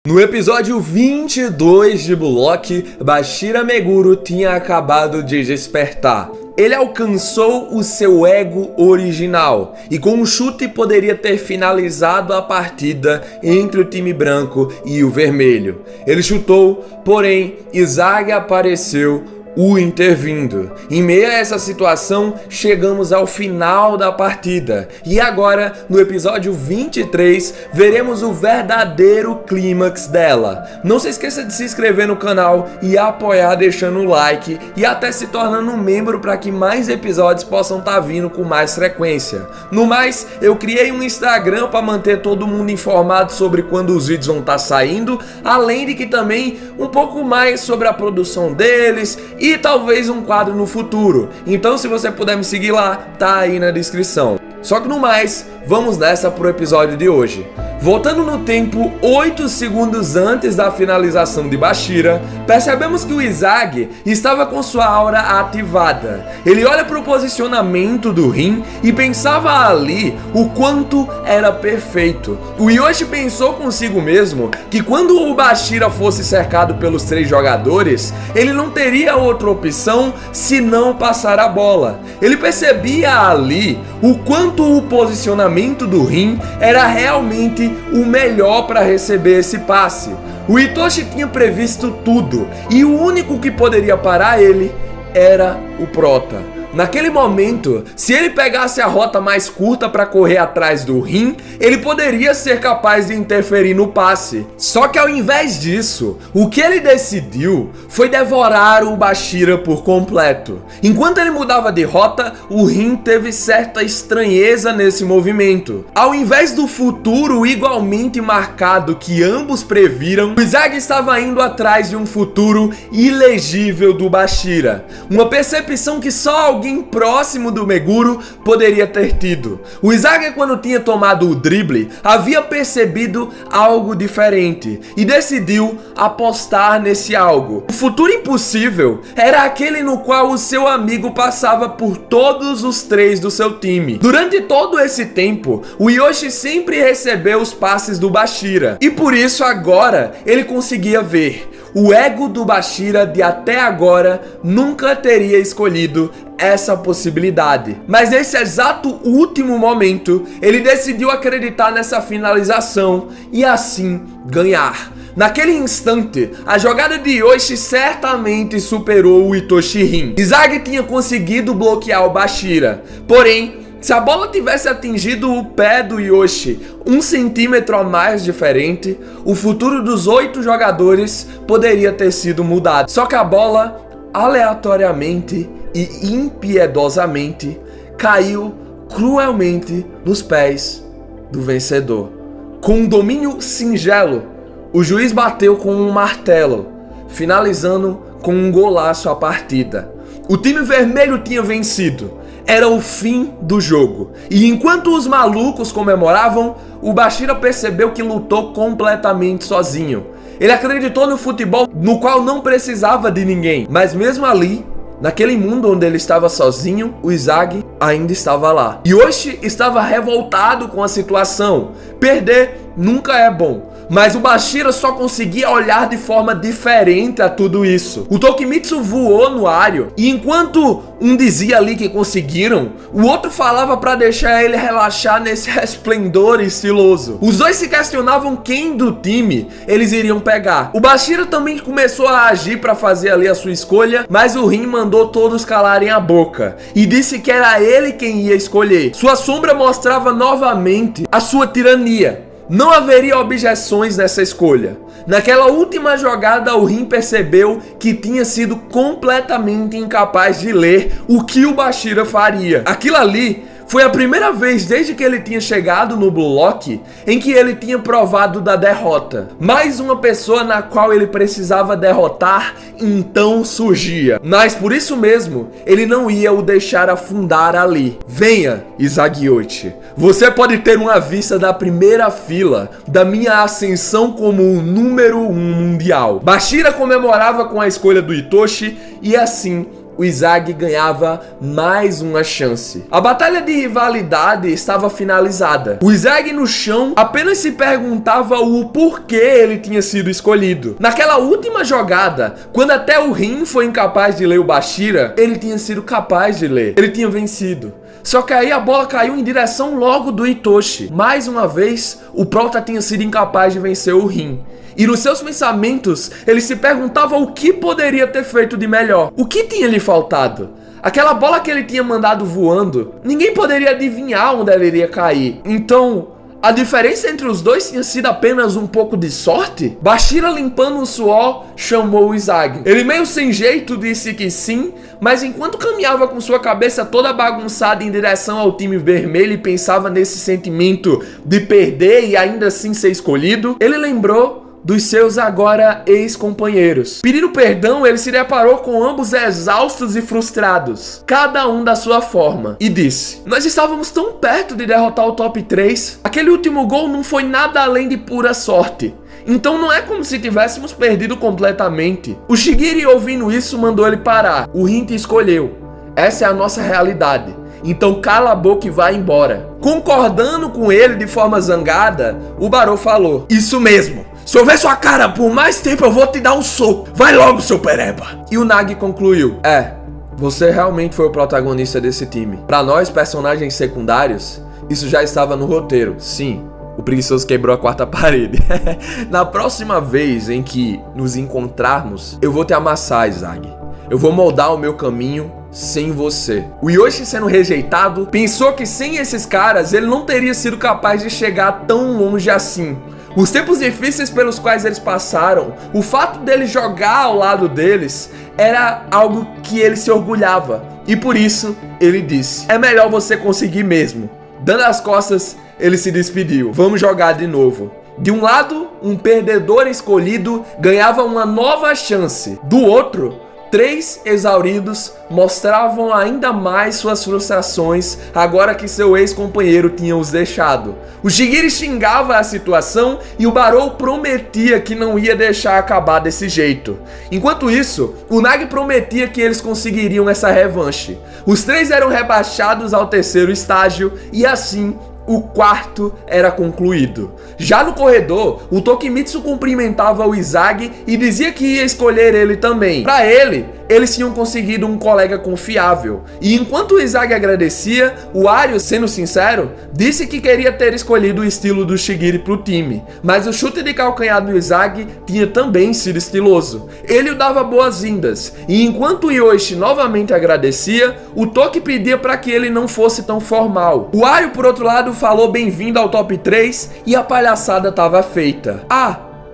No episódio 22 de Blue Lock, Bashira Meguro tinha acabado de despertar. Ele alcançou o seu ego original e com um chute poderia ter finalizado a partida entre o time branco e o vermelho. Ele chutou, porém Izagi apareceu o intervindo. Em meio a essa situação, chegamos ao final da partida. E agora, no episódio 23, veremos o verdadeiro clímax dela. Não se esqueça de se inscrever no canal e apoiar deixando o like e até se tornando um membro para que mais episódios possam estar vindo com mais frequência. No mais, eu criei um Instagram para manter todo mundo informado sobre quando os vídeos vão estar saindo, além de que também um pouco mais sobre a produção deles e talvez um quadro no futuro. Então se você puder me seguir lá, tá aí na descrição. Só que no mais, vamos nessa pro episódio de hoje. Voltando no tempo 8 segundos antes da finalização de Bashira, percebemos que o Izagi estava com sua aura ativada. Ele olha para o posicionamento do rim e pensava ali o quanto era perfeito. O Yoshi pensou consigo mesmo que quando o Bashira fosse cercado pelos 3 jogadores, ele não teria outra opção senão passar a bola. Ele percebia ali o quanto o posicionamento do rim era realmente o melhor para receber esse passe. O Itoshi tinha previsto tudo e o único que poderia parar ele era o Prota. Naquele momento, se ele pegasse a rota mais curta para correr atrás do rim, ele poderia ser capaz de interferir no passe. Só que ao invés disso, o que ele decidiu foi devorar o Bashira por completo. Enquanto ele mudava de rota, o rim teve certa estranheza nesse movimento. Ao invés do futuro igualmente marcado que ambos previram, o Izagi estava indo atrás de um futuro ilegível do Bashira. Uma percepção que só alguém próximo do Meguro poderia ter tido. O Izagi, quando tinha tomado o drible, havia percebido algo diferente e decidiu apostar nesse algo. O futuro impossível era aquele no qual o seu amigo passava por todos os 3 do seu time. Durante todo esse tempo, o Yoshi sempre recebeu os passes do Bashira e por isso agora ele conseguia ver. O ego do Bashira de até agora nunca teria escolhido essa possibilidade. Mas nesse exato último momento, ele decidiu acreditar nessa finalização e assim ganhar. Naquele instante, a jogada de Yoshi certamente superou o Itoshi Rin. Izagi tinha conseguido bloquear o Bashira, porém, se a bola tivesse atingido o pé do Yoshi 1 centímetro a mais diferente, o futuro dos 8 jogadores poderia ter sido mudado. Só que a bola, aleatoriamente e impiedosamente, caiu cruelmente nos pés do vencedor. Com um domínio singelo, o juiz bateu com um martelo, finalizando com um golaço a partida. O time vermelho tinha vencido. Era o fim do jogo. E enquanto os malucos comemoravam, o Bashira percebeu que lutou completamente sozinho. Ele acreditou no futebol no qual não precisava de ninguém. Mas mesmo ali, naquele mundo onde ele estava sozinho, o Izagi ainda estava lá. Yoshi estava revoltado com a situação. Perder nunca é bom. Mas o Bashira só conseguia olhar de forma diferente a tudo isso. O Tokimitsu voou no áreo e enquanto um dizia ali que conseguiram, o outro falava para deixar ele relaxar nesse resplendor estiloso. Os dois se questionavam quem do time eles iriam pegar. O Bashira também começou a agir para fazer ali a sua escolha, mas o Rin mandou todos calarem a boca e disse que era ele quem ia escolher. Sua sombra mostrava novamente a sua tirania. Não haveria objeções nessa escolha. Naquela última jogada, o Rin percebeu que tinha sido completamente incapaz de ler o que o Bashira faria. Aquilo ali foi a primeira vez desde que ele tinha chegado no Blue Lock em que ele tinha provado da derrota. Mais uma pessoa na qual ele precisava derrotar então surgia. Mas por isso mesmo, ele não ia o deixar afundar ali. Venha, Izagioshi. Você pode ter uma vista da primeira fila da minha ascensão como o número 1 mundial. Bashira comemorava com a escolha do Itoshi e assim o Izagi ganhava mais uma chance. A batalha de rivalidade estava finalizada. O Izagi no chão apenas se perguntava o porquê ele tinha sido escolhido. Naquela última jogada, quando até o Rin foi incapaz de ler o Bashira, ele tinha sido capaz de ler. Ele tinha vencido. Só que aí a bola caiu em direção logo do Itoshi. Mais uma vez, o Prota tinha sido incapaz de vencer o Rin. E nos seus pensamentos, ele se perguntava o que poderia ter feito de melhor. O que tinha lhe faltado? Aquela bola que ele tinha mandado voando, ninguém poderia adivinhar onde ela iria cair. Então, a diferença entre os dois tinha sido apenas um pouco de sorte? Bashira, limpando o suor, chamou o Izagi. Ele meio sem jeito disse que sim, mas enquanto caminhava com sua cabeça toda bagunçada em direção ao time vermelho e pensava nesse sentimento de perder e ainda assim ser escolhido, ele lembrou dos seus agora ex-companheiros. Pedindo perdão, ele se deparou com ambos exaustos e frustrados, cada um da sua forma, e disse: nós estávamos tão perto de derrotar o top 3. Aquele último gol não foi nada além de pura sorte. Então não é como se tivéssemos perdido completamente. O Shigiri, ouvindo isso, mandou ele parar. O Rin te escolheu. Essa é a nossa realidade. Então cala a boca e vai embora. Concordando com ele de forma zangada, o Barou falou: isso mesmo. Se eu ver sua cara por mais tempo, eu vou te dar um soco. Vai logo, seu pereba. E o Nagi concluiu: você realmente foi o protagonista desse time. Pra nós, personagens secundários, isso já estava no roteiro. Sim, o preguiçoso quebrou a quarta parede. Na próxima vez em que nos encontrarmos, eu vou te amassar, Izagi. Eu vou moldar o meu caminho sem você. O Yoshi, sendo rejeitado, pensou que sem esses caras ele não teria sido capaz de chegar tão longe assim. Os tempos difíceis pelos quais eles passaram, o fato dele jogar ao lado deles, era algo que ele se orgulhava. E por isso, ele disse: é melhor você conseguir mesmo. Dando as costas, ele se despediu. Vamos jogar de novo. De um lado, um perdedor escolhido ganhava uma nova chance. Do outro, 3 exauridos mostravam ainda mais suas frustrações agora que seu ex-companheiro tinha os deixado. O Shigiri xingava a situação e o Barou prometia que não ia deixar acabar desse jeito. Enquanto isso, o Nagi prometia que eles conseguiriam essa revanche. Os 3 eram rebaixados ao 3º estágio e assim o 4º era concluído. Já no corredor, o Tokimitsu cumprimentava o Izagi e dizia que ia escolher ele também. Para ele, eles tinham conseguido um colega confiável. E enquanto o Izagi agradecia, o Ario, sendo sincero, disse que queria ter escolhido o estilo do Shigiri pro time. Mas o chute de calcanhar do Izagi tinha também sido estiloso. Ele o dava boas-vindas. E enquanto o Yoshi novamente agradecia, o Toki pedia para que ele não fosse tão formal. O Ario, por outro lado, falou bem-vindo ao top 3 e a palhaçada tava feita.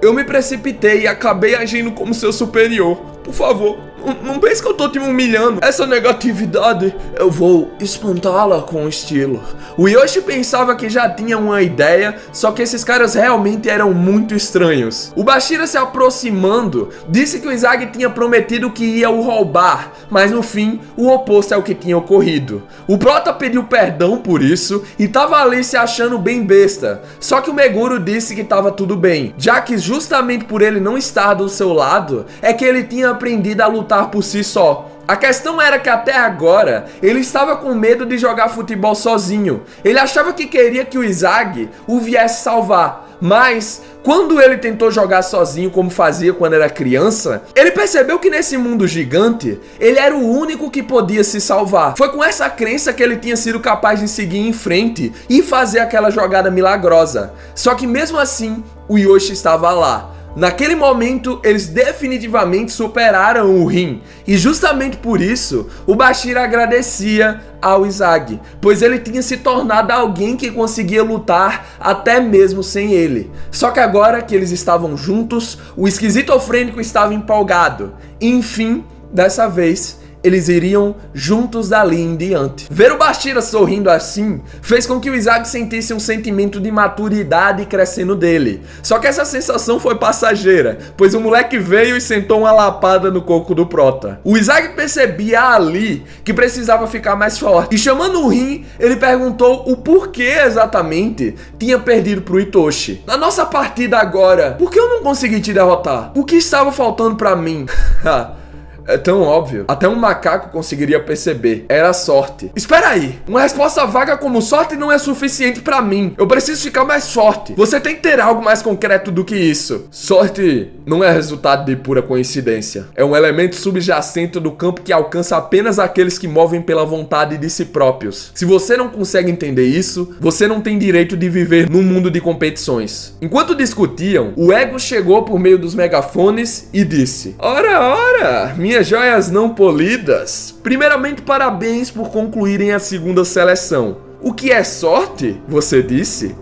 Eu me precipitei e acabei agindo como seu superior. Por favor, não pense que eu tô te humilhando. Essa negatividade, eu vou espantá-la com estilo. O Yoshi pensava que já tinha uma ideia, só que esses caras realmente eram muito estranhos. O Bashira, se aproximando, disse que o Izagi tinha prometido que ia o roubar, mas no fim, o oposto é o que tinha ocorrido. O Prota pediu perdão por isso e tava ali se achando bem besta. Só que o Meguro disse que tava tudo bem, já que justamente por ele não estar do seu lado, é que ele tinha aprendido a lutar por si só. A questão era que até agora ele estava com medo de jogar futebol sozinho. Ele achava que queria que o Izagi o viesse salvar, mas quando ele tentou jogar sozinho como fazia quando era criança, ele percebeu que nesse mundo gigante ele era o único que podia se salvar. Foi com essa crença que ele tinha sido capaz de seguir em frente e fazer aquela jogada milagrosa. Só que mesmo assim, o Yoshi estava lá. Naquele momento, eles definitivamente superaram o Rin, e justamente por isso, o Bashira agradecia ao Izagi, pois ele tinha se tornado alguém que conseguia lutar até mesmo sem ele. Só que agora que eles estavam juntos, o esquizofrênico estava empolgado. Enfim, dessa vez, eles iriam juntos dali em diante. Ver o Bashira sorrindo assim fez com que o Izagi sentisse um sentimento de maturidade crescendo dele. Só que essa sensação foi passageira, pois o moleque veio e sentou uma lapada no coco do Prota. O Izagi percebia ali que precisava ficar mais forte, e chamando o Rin, ele perguntou o porquê exatamente tinha perdido pro Itoshi. Na nossa partida agora, por que eu não consegui te derrotar? O que estava faltando pra mim? É tão óbvio, até um macaco conseguiria perceber. Era sorte. Espera aí, uma resposta vaga como sorte não é suficiente pra mim. Eu preciso ficar mais forte. Você tem que ter algo mais concreto do que isso. Sorte não é resultado de pura coincidência. É um elemento subjacente do campo que alcança apenas aqueles que movem pela vontade de si próprios. Se você não consegue entender isso, você não tem direito de viver num mundo de competições. Enquanto discutiam, o ego chegou por meio dos megafones e disse: Ora, minhas joias não polidas. Primeiramente, parabéns por concluírem a segunda seleção. O que é sorte? Você disse?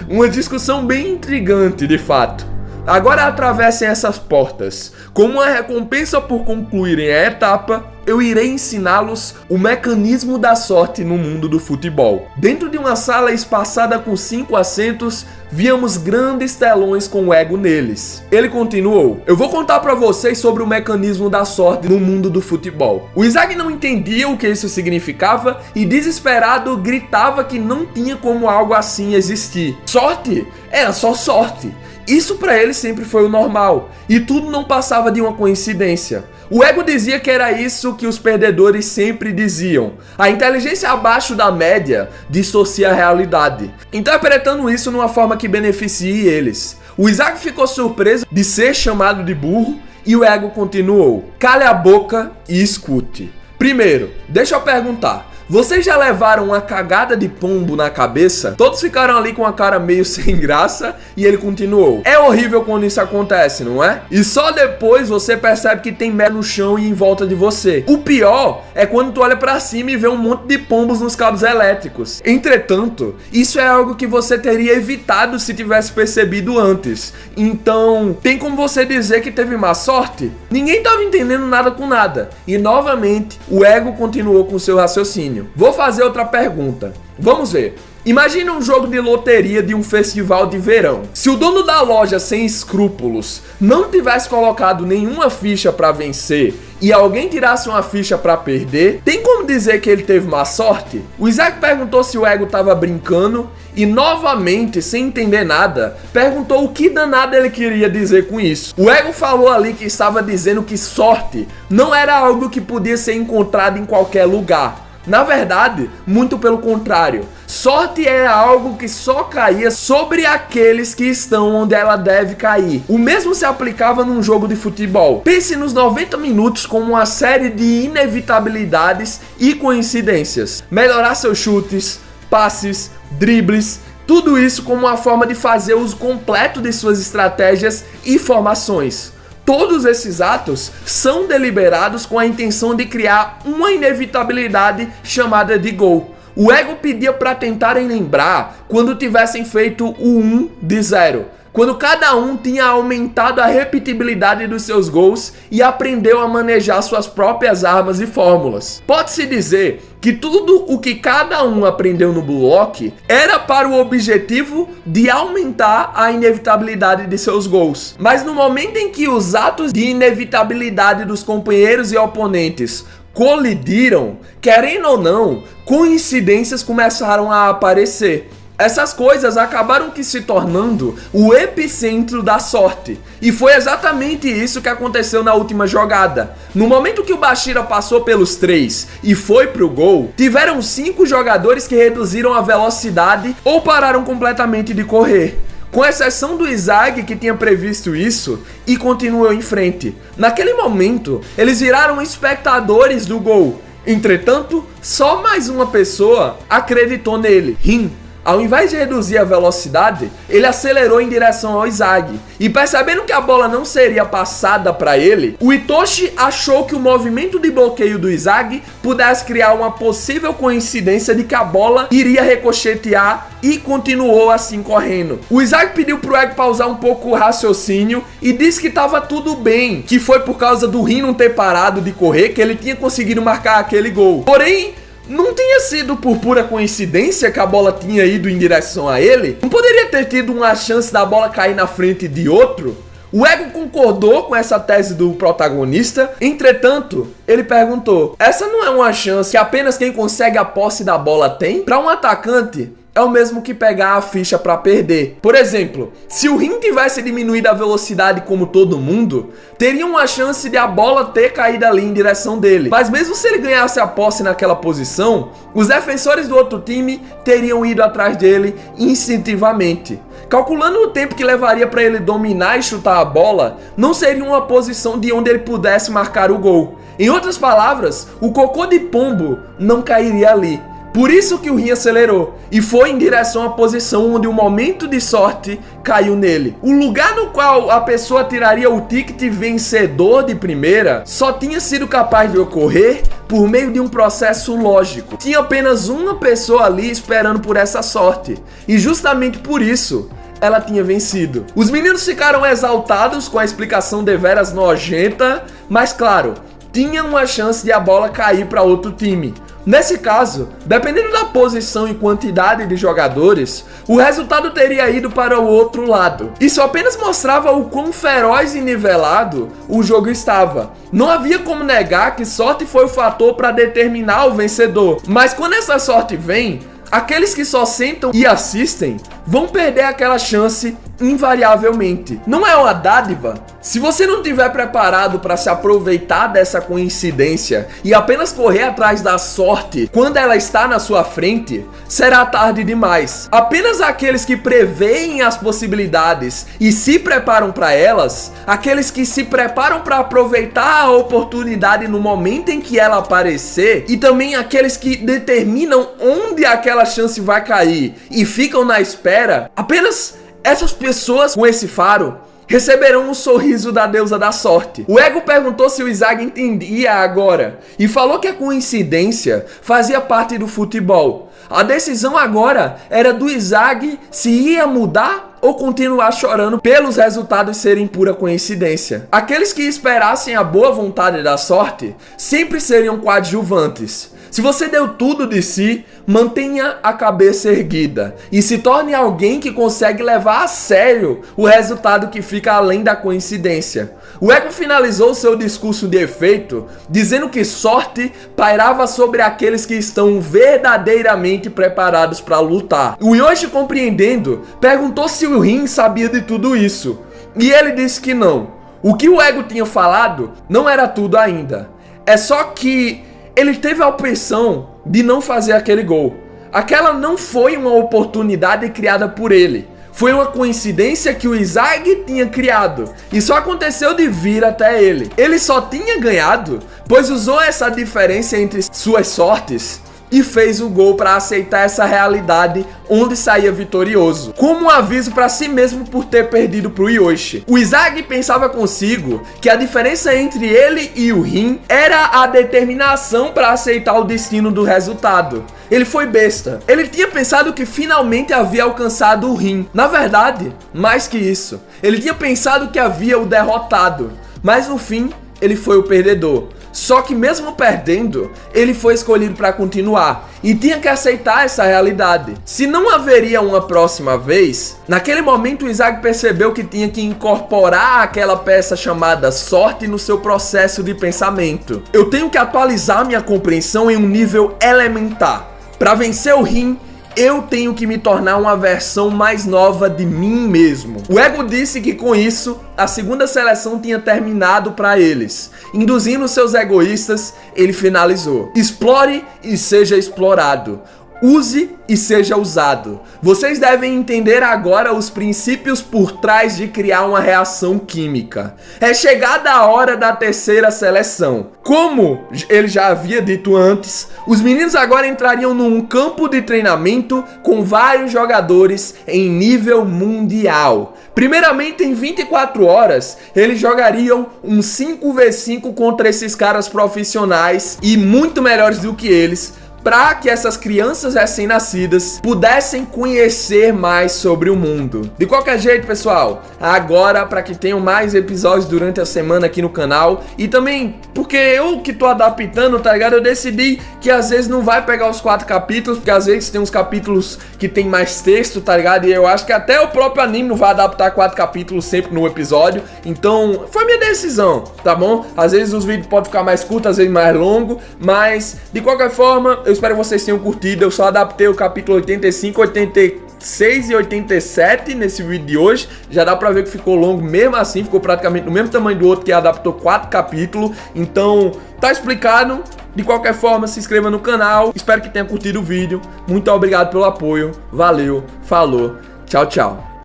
Uma discussão bem intrigante, de fato. Agora atravessem essas portas. Como uma recompensa por concluírem a etapa, eu irei ensiná-los o mecanismo da sorte no mundo do futebol. Dentro de uma sala espaçada com 5 assentos, víamos grandes telões com o ego neles. Ele continuou: Eu vou contar pra vocês sobre o mecanismo da sorte no mundo do futebol. O Isaac não entendia o que isso significava e, desesperado, gritava que não tinha como algo assim existir. Sorte? Era só sorte. Isso pra ele sempre foi o normal, e tudo não passava de uma coincidência. O ego dizia que era isso que os perdedores sempre diziam: a inteligência abaixo da média distorcia a realidade, interpretando isso numa forma que beneficie eles. O Isaac ficou surpreso de ser chamado de burro e o ego continuou: cale a boca e escute. Primeiro, deixa eu perguntar. Vocês já levaram uma cagada de pombo na cabeça? Todos ficaram ali com a cara meio sem graça e ele continuou: É horrível quando isso acontece, não é? E só depois você percebe que tem merda no chão e em volta de você. O pior é quando tu olha pra cima e vê um monte de pombos nos cabos elétricos. Entretanto, isso é algo que você teria evitado se tivesse percebido antes. Então, tem como você dizer que teve má sorte? Ninguém tava entendendo nada com nada. E novamente, o ego continuou com seu raciocínio. Vou fazer outra pergunta. Vamos ver. Imagine um jogo de loteria de um festival de verão. Se o dono da loja sem escrúpulos não tivesse colocado nenhuma ficha para vencer e alguém tirasse uma ficha para perder, tem como dizer que ele teve má sorte? O Isaac perguntou se o ego estava brincando e, novamente, sem entender nada, perguntou o que danado ele queria dizer com isso. O ego falou ali que estava dizendo que sorte não era algo que podia ser encontrado em qualquer lugar. Na verdade, muito pelo contrário. Sorte é algo que só caía sobre aqueles que estão onde ela deve cair. O mesmo se aplicava num jogo de futebol. Pense nos 90 minutos como uma série de inevitabilidades e coincidências. Melhorar seus chutes, passes, dribles, tudo isso como uma forma de fazer uso completo de suas estratégias e formações. Todos esses atos são deliberados com a intenção de criar uma inevitabilidade chamada de gol. O ego pedia para tentarem lembrar quando tivessem feito o 1 de 0. Quando cada um tinha aumentado a repetibilidade dos seus gols e aprendeu a manejar suas próprias armas e fórmulas. Pode-se dizer que tudo o que cada um aprendeu no Blue Lock era para o objetivo de aumentar a inevitabilidade de seus gols. Mas no momento em que os atos de inevitabilidade dos companheiros e oponentes colidiram, querendo ou não, coincidências começaram a aparecer. Essas coisas acabaram que se tornando o epicentro da sorte. E foi exatamente isso que aconteceu na última jogada. No momento que o Bashira passou pelos 3 e foi pro gol, tiveram 5 jogadores que reduziram a velocidade ou pararam completamente de correr. Com exceção do Isaac, que tinha previsto isso e continuou em frente. Naquele momento, eles viraram espectadores do gol. Entretanto, só mais uma pessoa acreditou nele, Rin. Ao invés de reduzir a velocidade, ele acelerou em direção ao Isaac. E percebendo que a bola não seria passada para ele, o Itoshi achou que o movimento de bloqueio do Isaac pudesse criar uma possível coincidência de que a bola iria ricochetear e continuou assim correndo. O Isaac pediu pro ego pausar um pouco o raciocínio e disse que estava tudo bem, que foi por causa do Rin não ter parado de correr que ele tinha conseguido marcar aquele gol. Porém, não tinha sido por pura coincidência que a bola tinha ido em direção a ele? Não poderia ter tido uma chance da bola cair na frente de outro? O ego concordou com essa tese do protagonista, entretanto, ele perguntou: essa não é uma chance que apenas quem consegue a posse da bola tem? Para um atacante, é o mesmo que pegar a ficha para perder. Por exemplo, se o Rin tivesse diminuído a velocidade como todo mundo, teria uma chance de a bola ter caído ali em direção dele. Mas mesmo se ele ganhasse a posse naquela posição, os defensores do outro time teriam ido atrás dele instintivamente. Calculando o tempo que levaria para ele dominar e chutar a bola, não seria uma posição de onde ele pudesse marcar o gol. Em outras palavras, o cocô de pombo não cairia ali. Por isso que o Rin acelerou e foi em direção à posição onde o momento de sorte caiu nele. O lugar no qual a pessoa tiraria o ticket vencedor de primeira só tinha sido capaz de ocorrer por meio de um processo lógico. Tinha apenas uma pessoa ali esperando por essa sorte e justamente por isso ela tinha vencido. Os meninos ficaram exaltados com a explicação deveras nojenta, mas claro, tinha uma chance de a bola cair para outro time. Nesse caso, dependendo da posição e quantidade de jogadores, o resultado teria ido para o outro lado. Isso apenas mostrava o quão feroz e nivelado o jogo estava. Não havia como negar que sorte foi o fator para determinar o vencedor. Mas quando essa sorte vem, aqueles que só sentam e assistem vão perder aquela chance invariavelmente. Não é uma dádiva? Se você não estiver preparado para se aproveitar dessa coincidência e apenas correr atrás da sorte quando ela está na sua frente, será tarde demais. Apenas aqueles que preveem as possibilidades e se preparam para elas, aqueles que se preparam para aproveitar a oportunidade no momento em que ela aparecer, e também aqueles que determinam onde aquela chance vai cair e ficam na espera, apenas essas pessoas com esse faro receberão um sorriso da deusa da sorte. O ego perguntou se o Isaac entendia agora e falou que a coincidência fazia parte do futebol. A decisão agora era do Isaac se ia mudar ou continuar chorando pelos resultados serem pura coincidência. Aqueles que esperassem a boa vontade da sorte sempre seriam coadjuvantes. Se você deu tudo de si, mantenha a cabeça erguida e se torne alguém que consegue levar a sério o resultado que fica além da coincidência. O ego finalizou seu discurso de efeito dizendo que sorte pairava sobre aqueles que estão verdadeiramente preparados para lutar. O Yoshi, compreendendo, perguntou se o Rin sabia de tudo isso e ele disse que não. O que o ego tinha falado não era tudo ainda. É só que ele teve a opção de não fazer aquele gol. Aquela não foi uma oportunidade criada por ele. Foi uma coincidência que o Isaac tinha criado e só aconteceu de vir até ele. Ele só tinha ganhado, pois usou essa diferença entre suas sortes e fez o gol para aceitar essa realidade onde saía vitorioso, como um aviso para si mesmo por ter perdido pro Yoshi. O Isaac pensava consigo que a diferença entre ele e o Rin era a determinação para aceitar o destino do resultado. Ele foi besta. Ele tinha pensado que finalmente havia alcançado o Rin. Na verdade, mais que isso, ele tinha pensado que havia o derrotado, mas no fim ele foi o perdedor. Só que mesmo perdendo, ele foi escolhido para continuar e tinha que aceitar essa realidade. Se não haveria uma próxima vez, naquele momento o Isaac percebeu que tinha que incorporar aquela peça chamada sorte no seu processo de pensamento. Eu tenho que atualizar minha compreensão em um nível elementar. Para vencer o Rin, eu tenho que me tornar uma versão mais nova de mim mesmo. O ego disse que com isso, a segunda seleção tinha terminado para eles. Induzindo seus egoístas, ele finalizou: explore e seja explorado. Use e seja usado. Vocês devem entender agora os princípios por trás de criar uma reação química. É chegada a hora da terceira seleção. Como ele já havia dito antes, os meninos agora entrariam num campo de treinamento com vários jogadores em nível mundial. Primeiramente, em 24 horas, eles jogariam um 5v5 contra esses caras profissionais e muito melhores do que eles, para que essas crianças recém-nascidas pudessem conhecer mais sobre o mundo. De qualquer jeito, pessoal, agora para que tenham mais episódios durante a semana aqui no canal e também, por porque eu que tô adaptando, tá ligado? Eu decidi que às vezes não vai pegar os 4 capítulos, porque às vezes tem uns capítulos que tem mais texto, tá ligado? E eu acho que até o próprio anime não vai adaptar 4 capítulos sempre no episódio. Então, foi minha decisão, tá bom? Às vezes os vídeos podem ficar mais curtos, às vezes mais longos, mas de qualquer forma, eu espero que vocês tenham curtido. Eu só adaptei o capítulo 85, 86 e 87 nesse vídeo de hoje. Já dá pra ver que ficou longo mesmo assim, ficou praticamente do mesmo tamanho do outro que adaptou 4 capítulos. Então, tá explicado. De qualquer forma, se inscreva no canal. Espero que tenha curtido o vídeo. Muito obrigado pelo apoio. Valeu, falou, tchau, tchau.